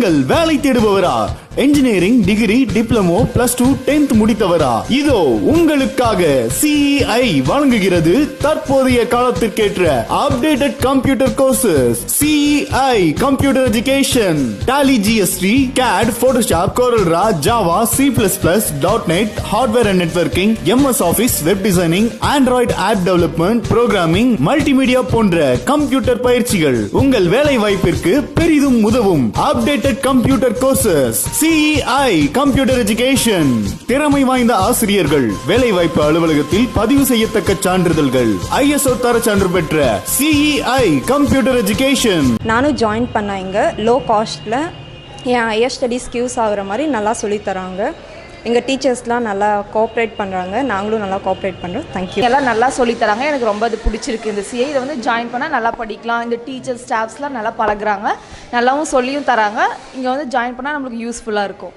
நீங்கள் வேலை தேடுபவரா, இன்ஜினியரிங் டிகிரி, டிப்ளமோ, +2, 10th முடித்தவரா? இதோ உங்களுக்காக CEI வழங்குகிறது தற்போதைய காலத்திற்கேற்ற updated computer courses. CEI computer education, Tally, GST, CAD, Photoshop, CorelDRAW, Java, C++, .NET, hardware and networking, MS Office, web designing, Android app development, programming, multimedia போன்ற computer பயிற்சிகள் உங்கள் வேலை வாய்ப்பிற்கு பெரிதும் உதவும். Updated computer courses CEI computer education. திறமை வாய்ந்த ஆசிரியர்கள், வேலைவாய்ப்பு அலுவலகத்தில் பதிவு செய்யத்தக்க சான்றிதழ்கள், ISO தர சான்று பெற்ற CEI கம்ப்யூட்டர் எஜுகேஷன். நானும் ஜாயின் பண்ணேன். இங்கே லோ காஸ்ட்டில் என் ஹையர் ஸ்டடீஸ்க்கு யூஸ் ஆகுற மாதிரி நல்லா சொல்லித்தராங்க. எங்கள் டீச்சர்ஸ்லாம் நல்லா கோஆப்ரேட் பண்ணுறாங்க, நாங்களும் நல்லா கோஆப்ரேட் பண்ணுறோம். தேங்க்யூ. எல்லாம் நல்லா சொல்லித்தராங்க. எனக்கு ரொம்ப அது பிடிச்சிருக்கு. இந்த CEI இதை வந்து ஜாயின் பண்ணால் நல்லா படிக்கலாம். இந்த டீச்சர்ஸ் ஸ்டாஃப்ஸ்லாம் நல்லா பழகுறாங்க, நல்லாவும் சொல்லியும் தராங்க. இங்கே வந்து ஜாயின் பண்ணால் நம்மளுக்கு யூஸ்ஃபுல்லாக இருக்கும்.